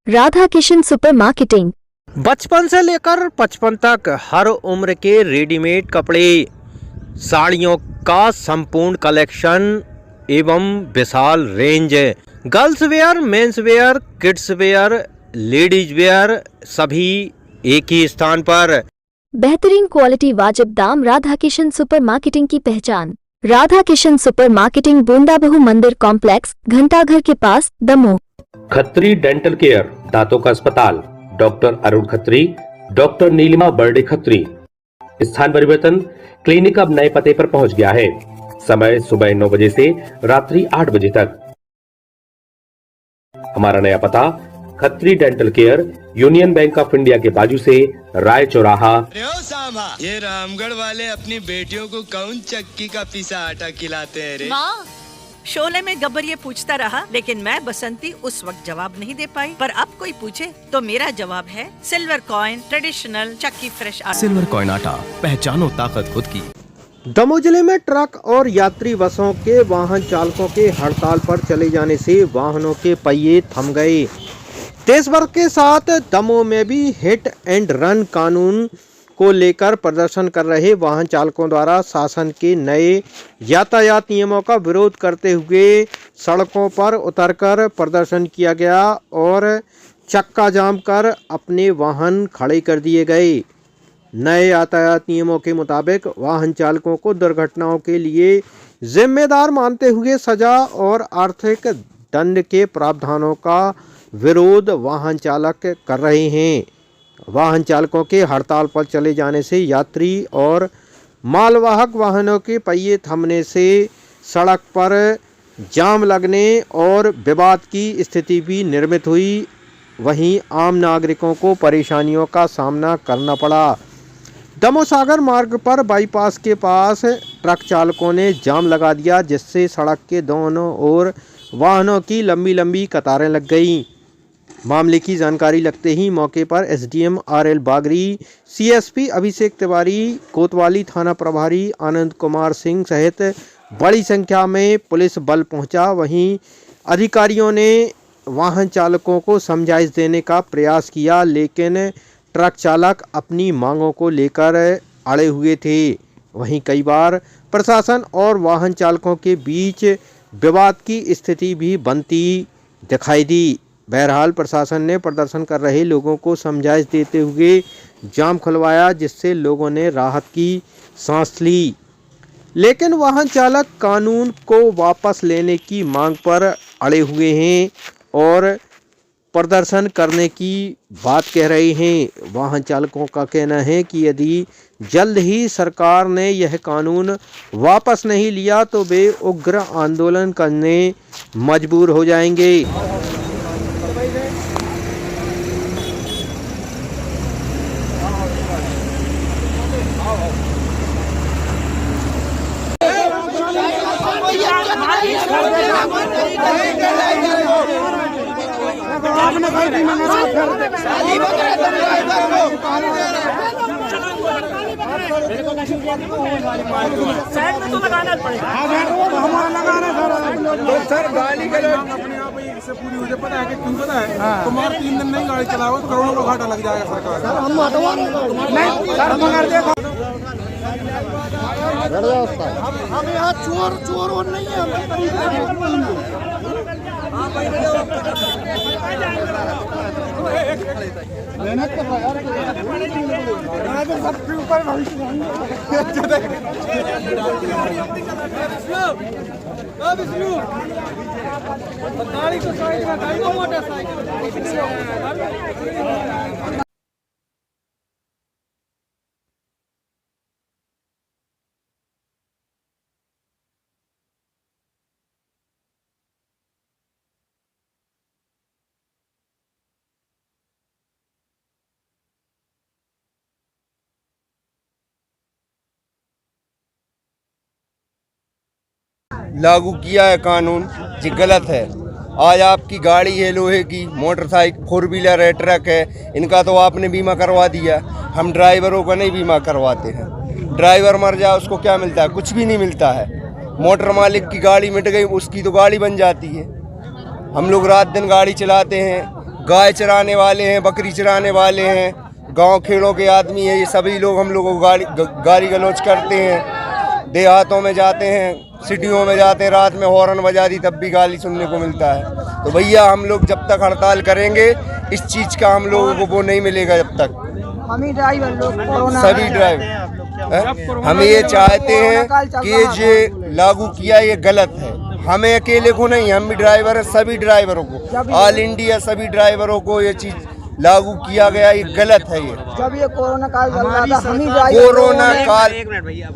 Radha Kishan super marketing. बचपन से लेकर 55 तक हर उम्र के रेडीमेड कपड़े, साड़ियों का संपूर्ण कलेक्शन एवं विशाल range, girls wear, men's wear, kids wear, ladies wear, सभी एक ही स्थान पर। बेहतरीन क्वालिटी, वाजिब दाम। राधा किशन सुपर मार्केटिंग की पहचान। राधा किशन सुपर मार्केटिंग, बूंदाबहू मंदिर कॉम्प्लेक्स, घंटाघर के पास, दमोह। खत्री डेंटल केयर, दांतों का अस्पताल, डॉक्टर अरुण खत्री, डॉक्टर नीलिमा बर्डे खत्री। स्थान परिवर्तन, क्लिनिक अब नए पते पर पहुंच गया है। समय सुबह 9 बजे से रात्रि 8 बजे तक। हमारा नया पता, Khatri dental care, union bank of India के बाजू से, राय चौराहा। ये रामगढ़ वाले अपनी बेटियों को कौन चक्की का पिसा आटा खिलाते हैं रे? माँ, शोले में गब्बर ये पूछता रहा, लेकिन मैं बसंती उस वक्त जवाब नहीं दे पाई। पर अब कोई पूछे तो मेरा जवाब है सिल्वर कॉइन ट्रेडिशनल चक्की फ्रेश आटा। सिल्वर कॉइन आटा, पहचानो ताकत खुद की। दमोह जिले में ट्रक और यात्री बसों के वाहन चालकों के हड़ताल पर चले जाने से वाहनों के पहिए थम गए। देश भर के साथ दमोह में भी हिट एंड रन कानून को लेकर प्रदर्शन कर रहे वाहन चालकों द्वारा शासन के नए यातायात नियमों का विरोध करते हुए सड़कों पर उतरकर प्रदर्शन किया गया और चक्का जाम कर अपने वाहन खड़े कर दिए गए। नए यातायात नियमों के मुताबिक वाहन चालकों को दुर्घटनाओं के लिए जिम्मेदार मानते हुए सजा और आर्थिक दंड के प्रावधानों का विरोध वाहन चालक कर रहे हैं। वाहन चालकों के हड़ताल पर चले जाने से यात्री और मालवाहक वाहनों के पहिए थमने से सड़क पर जाम लगने और विवाद की स्थिति भी निर्मित हुई। वहीं आम नागरिकों को परेशानियों का सामना करना पड़ा। दमोह सागर मार्ग पर बाईपास के पास ट्रक चालकों ने जाम लगा दिया, जिससे सड़क के दोनों ओर वाहनों की लंबी लंबी कतारें लग गईं। मामले की जानकारी लगते ही मौके पर एसडीएम आरएल बागरी, सीएसपी अभिषेक तिवारी, कोतवाली थाना प्रभारी आनंद कुमार सिंह सहित बड़ी संख्या में पुलिस बल पहुंचा। वहीं अधिकारियों ने वाहन चालकों को समझाइश देने का प्रयास किया, लेकिन ट्रक चालक अपनी मांगों को लेकर अड़े हुए थे। वहीं कई बार प्रशासन और वाहन चालकों के बीच विवाद की स्थिति भी बनती दिखाई दी। बहरहाल प्रशासन ने प्रदर्शन कर रहे लोगों को समझाइश देते हुए जाम खुलवाया, जिससे लोगों ने राहत की सांस ली। लेकिन वाहन चालक कानून को वापस लेने की मांग पर अड़े हुए हैं और प्रदर्शन करने की बात कह रहे हैं। वाहन चालकों का कहना है कि यदि जल्द ही सरकार ने यह कानून वापस नहीं लिया तो वे उग्र आंदोलन करने मजबूर हो जाएंगे। सर गाड़ी के इससे पूरी मुझे पता है कि क्यों पता है, तुम्हारा 3 दिन नहीं गाड़ी चलाओ तो करोड़ों का घाटा लग जाएगा सरकार। सर हम नहीं सर मगर देखो हम यहाँ चोर और नहीं है। मेहनत कर रहा है सबके ऊपर भविष्य लागू किया है कानून जी गलत है। आज आपकी गाड़ी है लोहे की, मोटरसाइकिल 4 व्हीलर है, ट्रक है, इनका तो आपने बीमा करवा दिया। हम ड्राइवरों का नहीं बीमा करवाते हैं। ड्राइवर मर जाए उसको क्या मिलता है? कुछ भी नहीं मिलता है। मोटर मालिक की गाड़ी मिट गई, उसकी तो गाड़ी बन जाती है। हम लोग रात दिन गाड़ी चलाते हैं, गाय चराने वाले हैं, बकरी चराने वाले हैं, गांव खेड़ों के आदमी है, ये सभी लोग हम लोगों को गाली गलौज करते हैं। देहातों में जाते हैं, सिटियों में जाते हैं, रात में हॉर्न बजा दी तब भी गाली सुनने को मिलता है। तो भैया हम लोग जब तक हड़ताल करेंगे इस चीज़ का हम लोगों को वो नहीं मिलेगा। जब तक सभी ड्राइवर हम ये चाहते हैं कि ये लागू किया ये गलत है। हमें अकेले को नहीं, हम भी ड्राइवर हैं, सभी ड्राइवरों को, ऑल इंडिया सभी ड्राइवरों को ये चीज़ लागू किया गया, ये गलत है। ये जब ये कोरोना काल चल रहा था,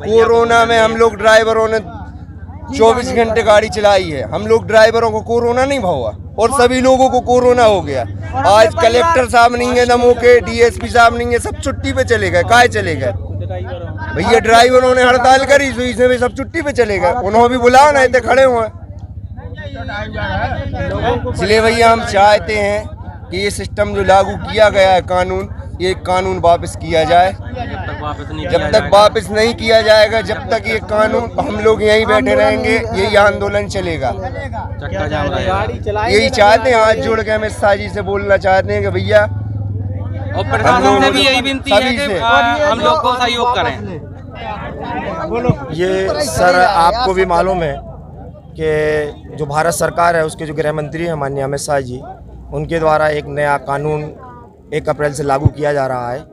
कोरोना में हम लोग ड्राइवरों ने 24 घंटे गाड़ी चलाई है। हम लोग ड्राइवरों को कोरोना नहीं हुआ और सभी लोगों को कोरोना हो गया। आज कलेक्टर साहब नहीं है दमोह के, डीएसपी साहब नहीं है, सब छुट्टी पे चले गए। काहे चले गए भैया? ड्राइवरों ने हड़ताल करी तो इसमें भी सब छुट्टी पे चले गए। उन्होंने भी बुलाया नहीं थे, खड़े हुए। इसलिए भैया हम चाहते हैं कि ये सिस्टम जो लागू किया गया है कानून, ये कानून वापस किया जाए। जब तक वापस नहीं किया जाएगा, जब तक ये कानून, हम लोग यहीं बैठे रहेंगे, यही आंदोलन चलेगा। यही चाहते हैं, हाथ जोड़ के हम इस साजी से बोलना चाहते हैं कि भैया, और प्रशासन से भी यही विनती है कि हम लोग को सहयोग करें। ये सर आपको भी मालूम है कि जो भारत सरकार है उसके जो गृह मंत्री हैं माननीय अमित शाह जी, उनके द्वारा एक नया कानून 1 अप्रैल से लागू किया जा रहा है,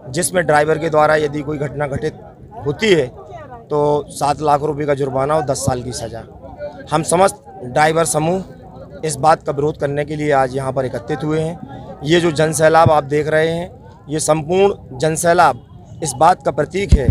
जिसमें ड्राइवर के द्वारा यदि कोई घटना घटित होती है तो 7 लाख रुपए का जुर्माना और 10 साल की सज़ा। हम समस्त ड्राइवर समूह इस बात का विरोध करने के लिए आज यहाँ पर एकत्रित हुए हैं। ये जो जनसैलाब आप देख रहे हैं, ये संपूर्ण जनसैलाब इस बात का प्रतीक है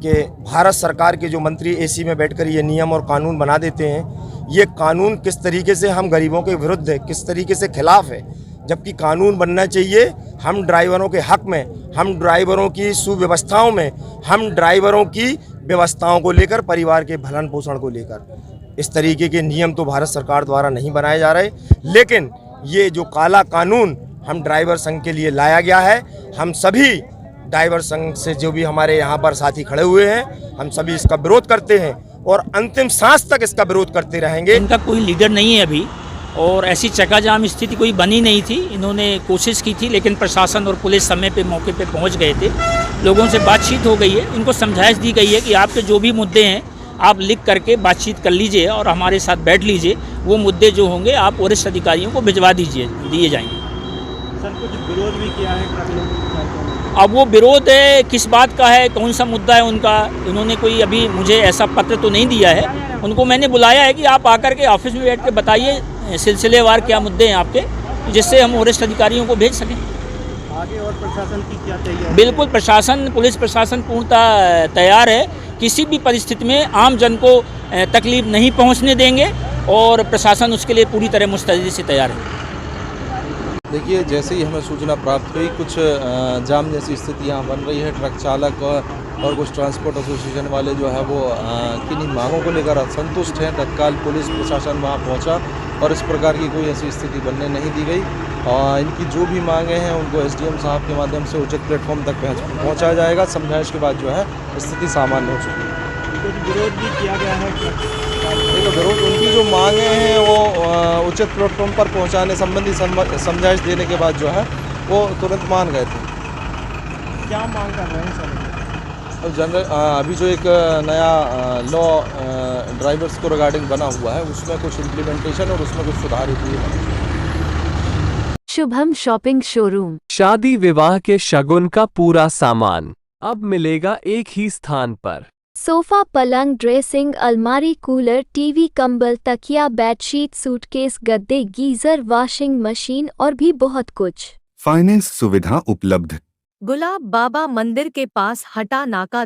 कि भारत सरकार के जो मंत्री एसी में बैठकर ये नियम और कानून बना देते हैं, ये कानून किस तरीके से हम गरीबों के विरुद्ध है, किस तरीके से खिलाफ है। जबकि कानून बनना चाहिए हम ड्राइवरों के हक में, हम ड्राइवरों की सुव्यवस्थाओं में, हम ड्राइवरों की व्यवस्थाओं को लेकर, परिवार के भरण पोषण को लेकर। इस तरीके के नियम तो भारत सरकार द्वारा नहीं बनाए जा रहे, लेकिन ये जो काला कानून हम ड्राइवर संघ के लिए लाया गया है, हम सभी ड्राइवर संघ से जो भी हमारे यहाँ पर साथी खड़े हुए हैं, हम सभी इसका विरोध करते हैं और अंतिम सांस तक इसका विरोध करते रहेंगे। इनका कोई लीडर नहीं है अभी, और ऐसी चकाजाम स्थिति कोई बनी नहीं थी। इन्होंने कोशिश की थी, लेकिन प्रशासन और पुलिस समय पे मौके पे पहुंच गए थे। लोगों से बातचीत हो गई है, इनको समझाइश दी गई है कि आपके जो भी मुद्दे हैं आप लिख करके बातचीत कर लीजिए और हमारे साथ बैठ लीजिए। वो मुद्दे जो होंगे आप वरिष्ठ अधिकारियों को भिजवा दिए जाएंगे। सर कुछ विरोध भी किया है, अब वो विरोध किस बात का है, कौन सा मुद्दा है उनका, इन्होंने कोई अभी मुझे ऐसा पत्र तो नहीं दिया है। उनको मैंने बुलाया है कि आप आकर के ऑफिस में बैठ के बताइए सिलसिलेवार क्या मुद्दे हैं आपके, जिससे हम वरिष्ठ अधिकारियों को भेज सकें। आगे और प्रशासन की क्या तैयारी? बिल्कुल, प्रशासन, पुलिस प्रशासन पूर्णतः तैयार है। किसी भी परिस्थिति में आम जन को तकलीफ नहीं पहुंचने देंगे और प्रशासन उसके लिए पूरी तरह मुस्तैदी से तैयार है। देखिए, जैसे ही हमें सूचना प्राप्त हुई, कुछ जाम जैसी स्थिति यहाँ बन रही है। ट्रक चालक और कुछ ट्रांसपोर्ट एसोसिएशन वाले जो है वो किन्हीं मांगों को लेकर असंतुष्ट हैं। तत्काल पुलिस प्रशासन वहाँ पहुँचा और इस प्रकार की कोई ऐसी स्थिति बनने नहीं दी गई। इनकी जो भी मांगे हैं उनको एसडीएम साहब के माध्यम से उचित प्लेटफॉर्म तक पहुँचाया जाएगा। समझाइश के बाद जो है स्थिति सामान्य हो चुकी है। कुछ विरोध भी किया गया है। देखो, विरोध, उनकी जो मांगे हैं वो उचित प्लेटफॉर्म पर पहुंचाने संबंधी समझाइश देने के बाद जो है वो तुरंत मान गए थे। क्या मांग कर रहे हैं सर? अब जनरल अभी जो एक नया लॉ ड्राइवर्स को रिगार्डिंग बना हुआ है, उसमें कुछ इम्प्लीमेंटेशन और उसमें कुछ सुधार हुए। शुभम शॉपिंग शोरूम, शादी विवाह के शगुन का पूरा सामान अब मिलेगा एक ही स्थान पर। सोफा, पलंग, ड्रेसिंग, अलमारी, कूलर, टीवी, कंबल, तकिया, बेडशीट, सूटकेस, गद्दे, गीजर, वॉशिंग मशीन और भी बहुत कुछ। फाइनेंस सुविधा उपलब्ध। गुलाब बाबा मंदिर के पास हटा नाका।